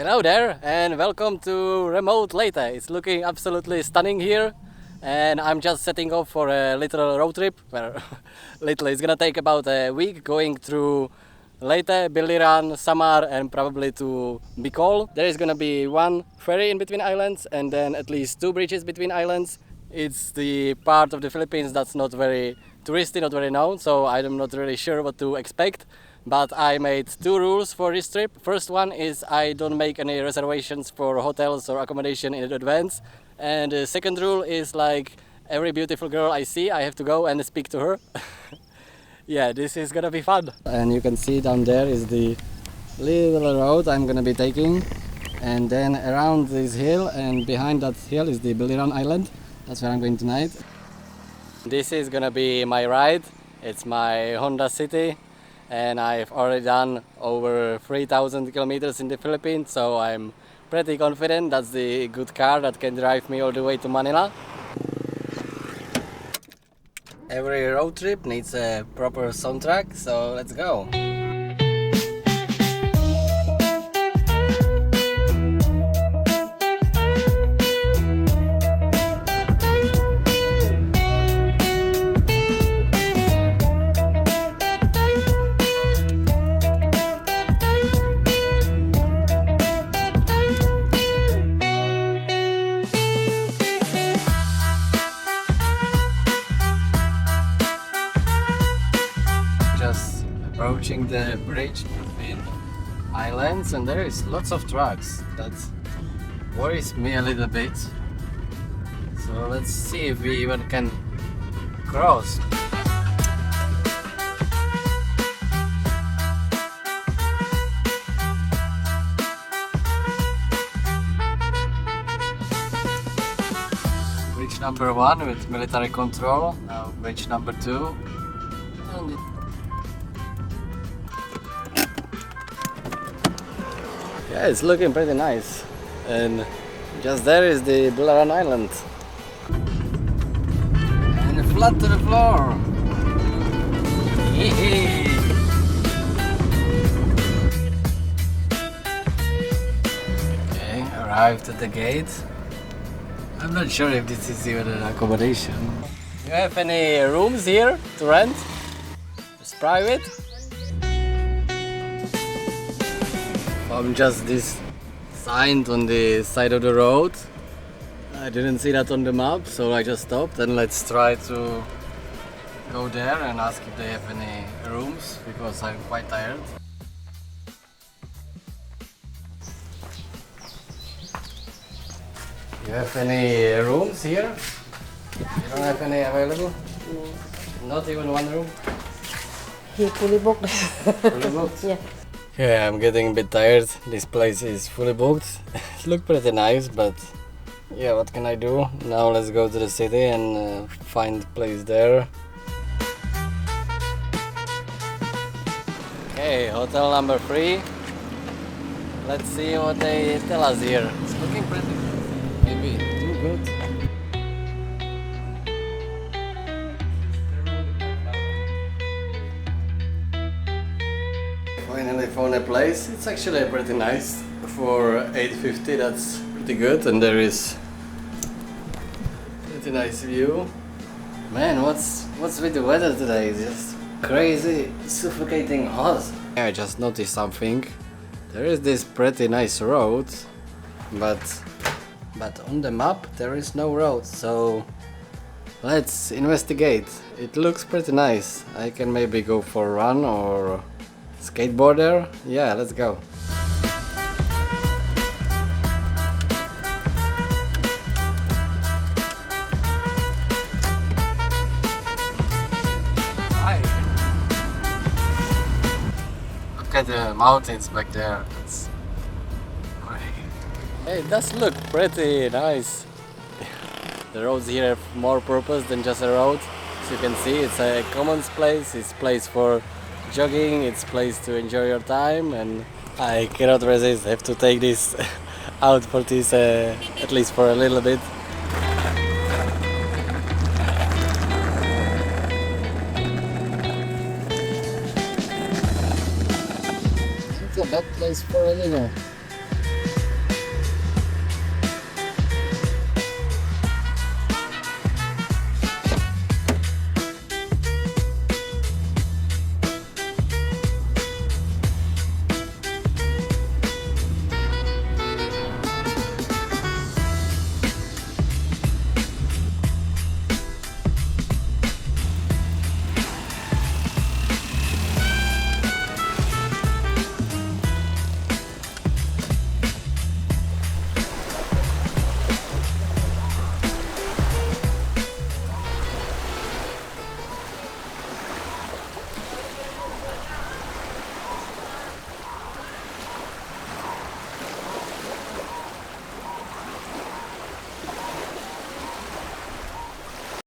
Hello there and welcome to remote Leyte. It's looking absolutely stunning here and I'm just setting off for a little road trip where literally it's gonna take about a week going through Leyte, Biliran, Samar and probably to Bicol. There is gonna be one ferry in between islands and then at least two bridges between islands. It's the part of the Philippines that's not very touristy, not very known, so I'm not really sure what to expect. But I made two rules for this trip. First one is I don't make any reservations for hotels or accommodation in advance. And the second rule is like every beautiful girl I see, I have to go and speak to her. Yeah, this is gonna be fun. And you can see down there is the little road I'm gonna be taking. And then around this hill and behind that hill is the Biliran Island. That's where I'm going tonight. This is gonna be my ride. It's my Honda City. And I've already done over 3,000 kilometers in the Philippines, so I'm pretty confident that's the good car that can drive me all the way to Manila. Every road trip needs a proper soundtrack, so let's go. Approaching the bridge between islands and there is lots of trucks. That worries me a little bit. So let's see if we even can cross. Bridge number 1 with military control. Now bridge number 2. And yeah, it's looking pretty nice. And just there is the Biliran Island. And flat to the floor. Okay, arrived at the gate. I'm not sure if this is even an accommodation. You have any rooms here to rent? It's private? Found just this sign on the side of the road. I didn't see that on the map, so I just stopped and let's try to go there and ask if they have any rooms because I'm quite tired. You have any rooms here? You don't have any available? No. Not even one room? He fully booked. Fully booked? Yeah. Yeah, I'm getting a bit tired. This place is fully booked. It looked pretty nice, but yeah, what can I do? Now let's go to the city and find a place there. Okay, hotel number 3. Let's see what they tell us here. It's looking pretty good. Maybe too good. Finally found a place. It's actually pretty nice. For 850 that's pretty good and there is pretty nice view. Man, what's with the weather today? It's just crazy, suffocating hot. I just noticed something. There is this pretty nice road, but on the map there is no road, so let's investigate. It looks pretty nice. I can maybe go for a run or skateboarder? Yeah, let's go. Hi. Look at the mountains back there. That's great. Hey, it does look pretty nice. The roads here have more purpose than just a road. As you can see, it's a commons place. It's a place for jogging, it's a place to enjoy your time, and I cannot resist. I have to take this out for this at least for a little bit. It's a bad place for a dinner.